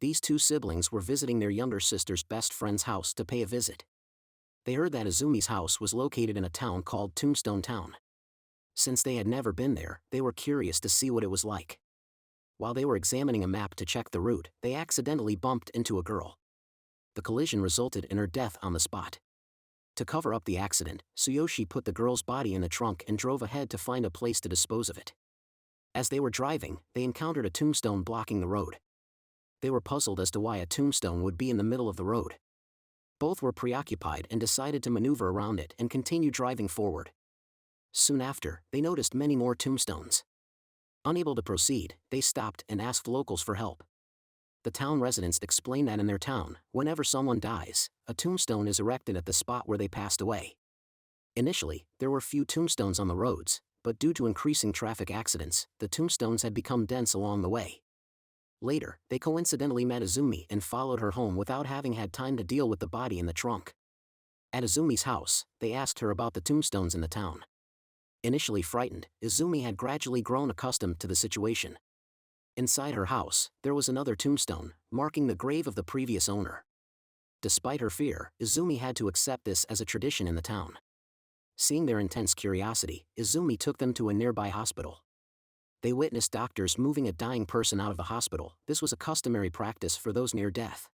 these two siblings were visiting their younger sister's best friend's house to pay a visit. They heard that Izumi's house was located in a town called Tombstone Town. Since they had never been there, they were curious to see what it was like. While they were examining a map to check the route, they accidentally bumped into a girl. The collision resulted in her death on the spot. To cover up the accident, Tsuyoshi put the girl's body in the trunk and drove ahead to find a place to dispose of it. As they were driving, they encountered a tombstone blocking the road. They were puzzled as to why a tombstone would be in the middle of the road. Both were preoccupied and decided to maneuver around it and continue driving forward. Soon after, they noticed many more tombstones. Unable to proceed, they stopped and asked locals for help. The town residents explained that in their town, whenever someone dies, a tombstone is erected at the spot where they passed away. Initially, there were few tombstones on the roads, but due to increasing traffic accidents, the tombstones had become dense along the way. Later, they coincidentally met Izumi and followed her home without having had time to deal with the body in the trunk. At Izumi's house, they asked her about the tombstones in the town. Initially frightened, Izumi had gradually grown accustomed to the situation. Inside her house, there was another tombstone, marking the grave of the previous owner. Despite her fear, Izumi had to accept this as a tradition in the town. Seeing their intense curiosity, Izumi took them to a nearby hospital. They witnessed doctors moving a dying person out of the hospital. This was a customary practice for those near death.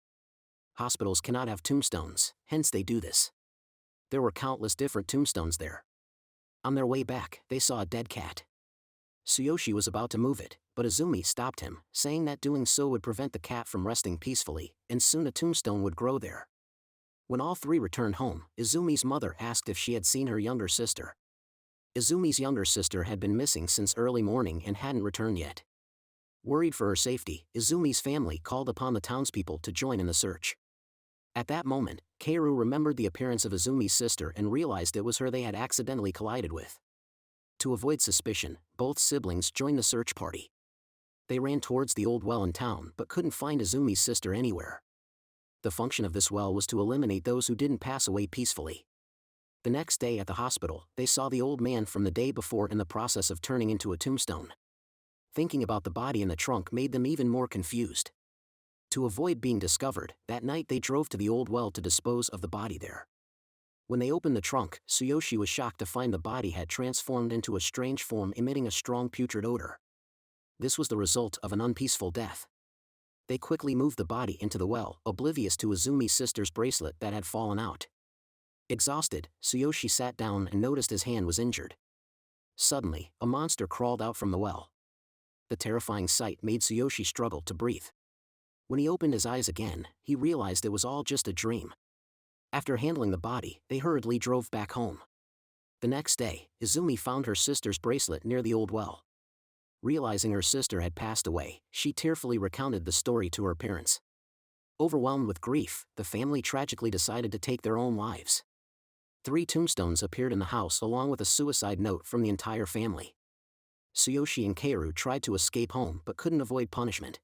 Hospitals cannot have tombstones, hence they do this. There were countless different tombstones there. On their way back, they saw a dead cat. Tsuyoshi was about to move it, but Izumi stopped him, saying that doing so would prevent the cat from resting peacefully, and soon a tombstone would grow there. When all three returned home, Izumi's mother asked if she had seen her younger sister. Izumi's younger sister had been missing since early morning and hadn't returned yet. Worried for her safety, Izumi's family called upon the townspeople to join in the search. At that moment, Keiru remembered the appearance of Izumi's sister and realized it was her they had accidentally collided with. To avoid suspicion, both siblings joined the search party. They ran towards the old well in town but couldn't find Izumi's sister anywhere. The function of this well was to eliminate those who didn't pass away peacefully. The next day at the hospital, they saw the old man from the day before in the process of turning into a tombstone. Thinking about the body in the trunk made them even more confused. To avoid being discovered, that night they drove to the old well to dispose of the body there. When they opened the trunk, Tsuyoshi was shocked to find the body had transformed into a strange form emitting a strong putrid odor. This was the result of an unpeaceful death. They quickly moved the body into the well, oblivious to Izumi's sister's bracelet that had fallen out. Exhausted, Tsuyoshi sat down and noticed his hand was injured. Suddenly, a monster crawled out from the well. The terrifying sight made Tsuyoshi struggle to breathe. When he opened his eyes again, he realized it was all just a dream. After handling the body, they hurriedly drove back home. The next day, Izumi found her sister's bracelet near the old well. Realizing her sister had passed away, she tearfully recounted the story to her parents. Overwhelmed with grief, the family tragically decided to take their own lives. 3 tombstones appeared in the house along with a suicide note from the entire family. Tsuyoshi and Keiru tried to escape home but couldn't avoid punishment.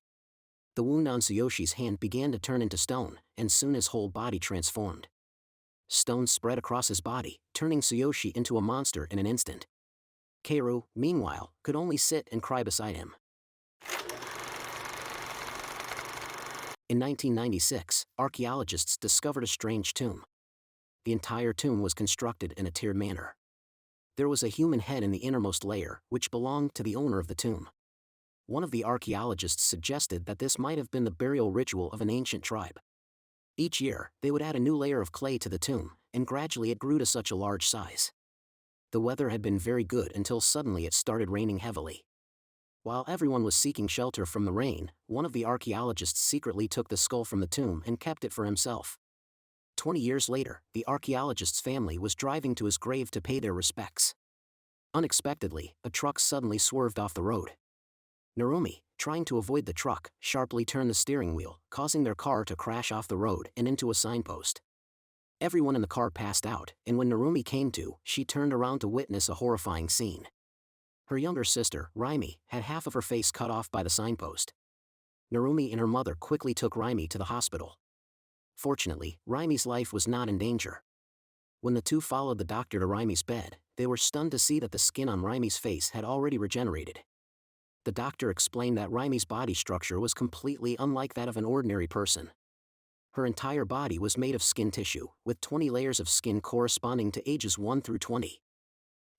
The wound on Tsuyoshi's hand began to turn into stone, and soon his whole body transformed. Stones spread across his body, turning Tsuyoshi into a monster in an instant. Keiru, meanwhile, could only sit and cry beside him. In 1996, archaeologists discovered a strange tomb. The entire tomb was constructed in a tiered manner. There was a human head in the innermost layer, which belonged to the owner of the tomb. One of the archaeologists suggested that this might have been the burial ritual of an ancient tribe. Each year, they would add a new layer of clay to the tomb, and gradually it grew to such a large size. The weather had been very good until suddenly it started raining heavily. While everyone was seeking shelter from the rain, one of the archaeologists secretly took the skull from the tomb and kept it for himself. 20 years later, the archaeologist's family was driving to his grave to pay their respects. Unexpectedly, a truck suddenly swerved off the road. Narumi, trying to avoid the truck, sharply turned the steering wheel, causing their car to crash off the road and into a signpost. Everyone in the car passed out, and when Narumi came to, she turned around to witness a horrifying scene. Her younger sister, Raimi, had half of her face cut off by the signpost. Narumi and her mother quickly took Raimi to the hospital. Fortunately, Raimi's life was not in danger. When the two followed the doctor to Raimi's bed, they were stunned to see that the skin on Raimi's face had already regenerated. The doctor explained that Raimi's body structure was completely unlike that of an ordinary person. Her entire body was made of skin tissue, with 20 layers of skin corresponding to ages 1 through 20.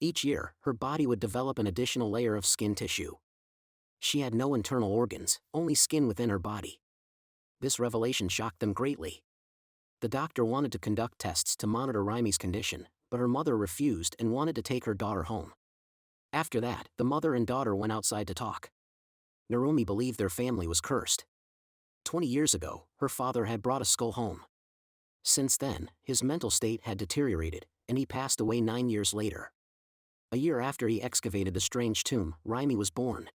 Each year, her body would develop an additional layer of skin tissue. She had no internal organs, only skin within her body. This revelation shocked them greatly. The doctor wanted to conduct tests to monitor Raimi's condition, but her mother refused and wanted to take her daughter home. After that, the mother and daughter went outside to talk. Narumi believed their family was cursed. 20 years ago, her father had brought a skull home. Since then, his mental state had deteriorated, and he passed away 9 years later. A year after he excavated the strange tomb, Raimi was born.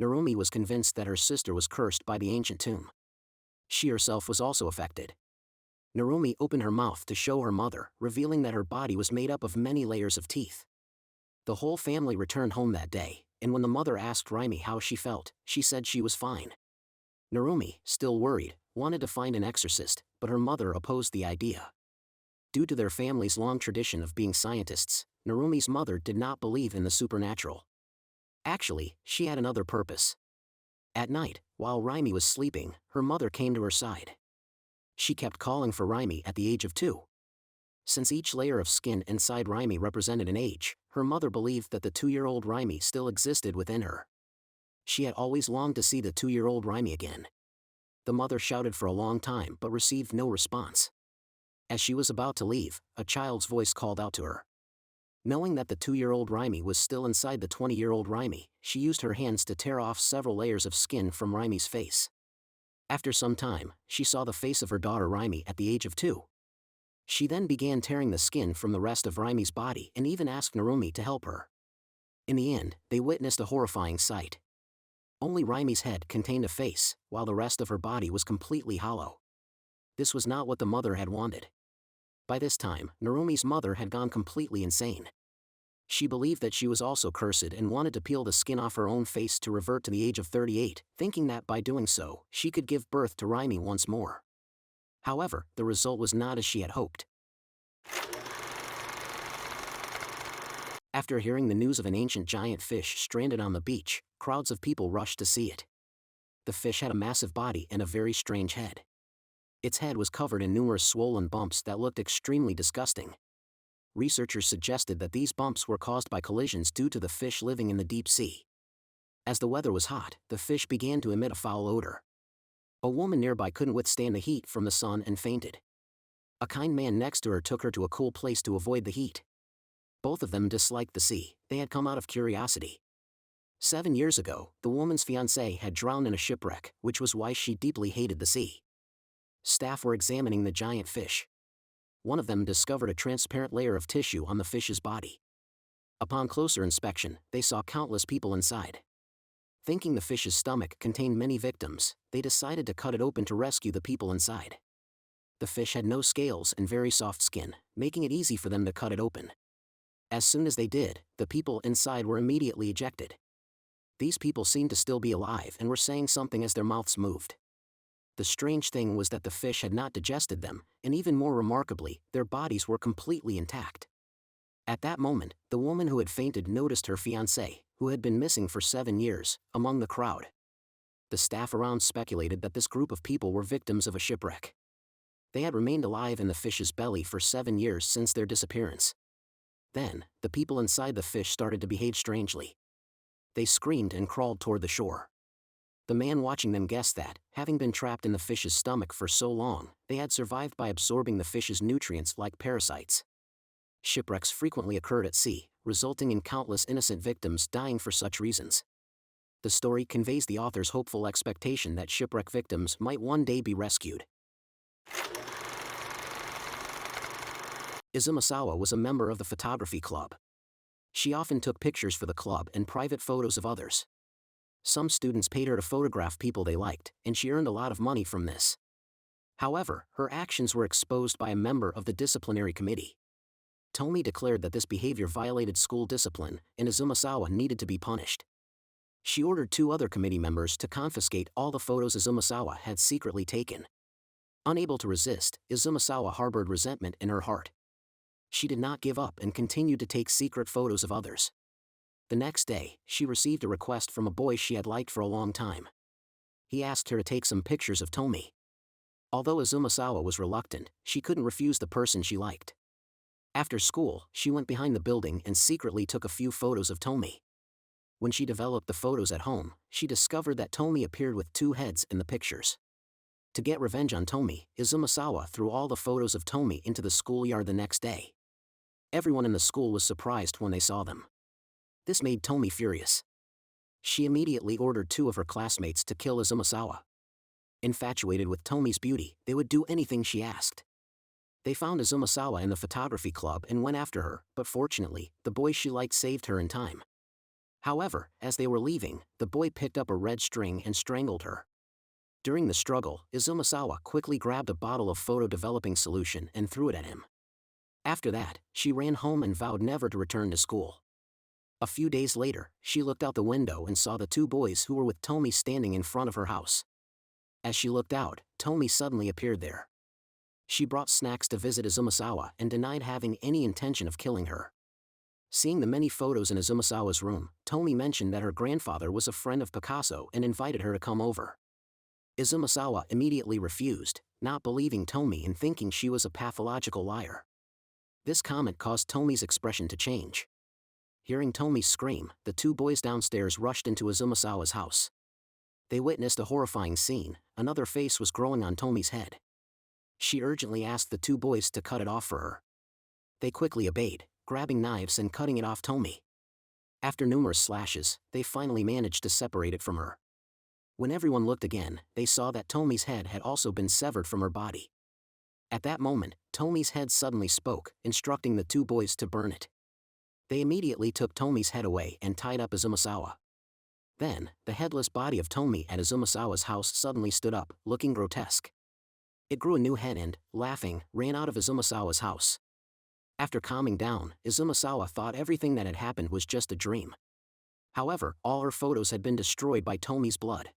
Narumi was convinced that her sister was cursed by the ancient tomb. She herself was also affected. Narumi opened her mouth to show her mother, revealing that her body was made up of many layers of teeth. The whole family returned home that day, and when the mother asked Raimi how she felt, she said she was fine. Narumi, still worried, wanted to find an exorcist, but her mother opposed the idea. Due to their family's long tradition of being scientists, Narumi's mother did not believe in the supernatural. Actually, she had another purpose. At night, while Raimi was sleeping, her mother came to her side. She kept calling for Raimi at the age of 2. Since each layer of skin inside Raimi represented an age, her mother believed that the 2-year-old Raimi still existed within her. She had always longed to see the 2-year-old Raimi again. The mother shouted for a long time but received no response. As she was about to leave, a child's voice called out to her. Knowing that the 2-year-old Raimi was still inside the 20-year-old Raimi, she used her hands to tear off several layers of skin from Raimi's face. After some time, she saw the face of her daughter Raimi at the age of 2. She then began tearing the skin from the rest of Raimi's body and even asked Narumi to help her. In the end, they witnessed a horrifying sight. Only Raimi's head contained a face, while the rest of her body was completely hollow. This was not what the mother had wanted. By this time, Narumi's mother had gone completely insane. She believed that she was also cursed and wanted to peel the skin off her own face to revert to the age of 38, thinking that by doing so, she could give birth to Raimi once more. However, the result was not as she had hoped. After hearing the news of an ancient giant fish stranded on the beach, crowds of people rushed to see it. The fish had a massive body and a very strange head. Its head was covered in numerous swollen bumps that looked extremely disgusting. Researchers suggested that these bumps were caused by collisions due to the fish living in the deep sea. As the weather was hot, the fish began to emit a foul odor. A woman nearby couldn't withstand the heat from the sun and fainted. A kind man next to her took her to a cool place to avoid the heat. Both of them disliked the sea. They had come out of curiosity. 7 years ago, the woman's fiancé had drowned in a shipwreck, which was why she deeply hated the sea. Staff were examining the giant fish. One of them discovered a transparent layer of tissue on the fish's body. Upon closer inspection, they saw countless people inside. Thinking the fish's stomach contained many victims, they decided to cut it open to rescue the people inside. The fish had no scales and very soft skin, making it easy for them to cut it open. As soon as they did, the people inside were immediately ejected. These people seemed to still be alive and were saying something as their mouths moved. The strange thing was that the fish had not digested them, and even more remarkably, their bodies were completely intact. At that moment, the woman who had fainted noticed her fiancé, who had been missing for 7 years, among the crowd. The staff around speculated that this group of people were victims of a shipwreck. They had remained alive in the fish's belly for 7 years since their disappearance. Then, the people inside the fish started to behave strangely. They screamed and crawled toward the shore. The man watching them guessed that, having been trapped in the fish's stomach for so long, they had survived by absorbing the fish's nutrients like parasites. Shipwrecks frequently occurred at sea, resulting in countless innocent victims dying for such reasons. The story conveys the author's hopeful expectation that shipwreck victims might one day be rescued. Izumisawa was a member of the photography club. She often took pictures for the club and private photos of others. Some students paid her to photograph people they liked, and she earned a lot of money from this. However, her actions were exposed by a member of the disciplinary committee. Tomi declared that this behavior violated school discipline, and Izumisawa needed to be punished. She ordered 2 other committee members to confiscate all the photos Izumisawa had secretly taken. Unable to resist, Izumisawa harbored resentment in her heart. She did not give up and continued to take secret photos of others. The next day, she received a request from a boy she had liked for a long time. He asked her to take some pictures of Tomi. Although Izumisawa was reluctant, she couldn't refuse the person she liked. After school, she went behind the building and secretly took a few photos of Tomi. When she developed the photos at home, she discovered that Tomi appeared with two heads in the pictures. To get revenge on Tomi, Izumisawa threw all the photos of Tomi into the schoolyard the next day. Everyone in the school was surprised when they saw them. This made Tomi furious. She immediately ordered two of her classmates to kill Izumisawa. Infatuated with Tomi's beauty, they would do anything she asked. They found Izumisawa in the photography club and went after her, but fortunately, the boy she liked saved her in time. However, as they were leaving, the boy picked up a red string and strangled her. During the struggle, Izumisawa quickly grabbed a bottle of photo-developing solution and threw it at him. After that, she ran home and vowed never to return to school. A few days later, she looked out the window and saw the two boys who were with Tomi standing in front of her house. As she looked out, Tomi suddenly appeared there. She brought snacks to visit Izumisawa and denied having any intention of killing her. Seeing the many photos in Izumisawa's room, Tomi mentioned that her grandfather was a friend of Picasso and invited her to come over. Izumisawa immediately refused, not believing Tomi and thinking she was a pathological liar. This comment caused Tomi's expression to change. Hearing Tomi scream, the two boys downstairs rushed into Izumisawa's house. They witnessed a horrifying scene. Another face was growing on Tomi's head. She urgently asked the two boys to cut it off for her. They quickly obeyed, grabbing knives and cutting it off Tomi. After numerous slashes, they finally managed to separate it from her. When everyone looked again, they saw that Tomi's head had also been severed from her body. At that moment, Tomi's head suddenly spoke, instructing the two boys to burn it. They immediately took Tomi's head away and tied up Izumisawa. Then, the headless body of Tomi at Izumisawa's house suddenly stood up, looking grotesque. It grew a new head and, laughing, ran out of Izumisawa's house. After calming down, Izumisawa thought everything that had happened was just a dream. However, all her photos had been destroyed by Tomi's blood.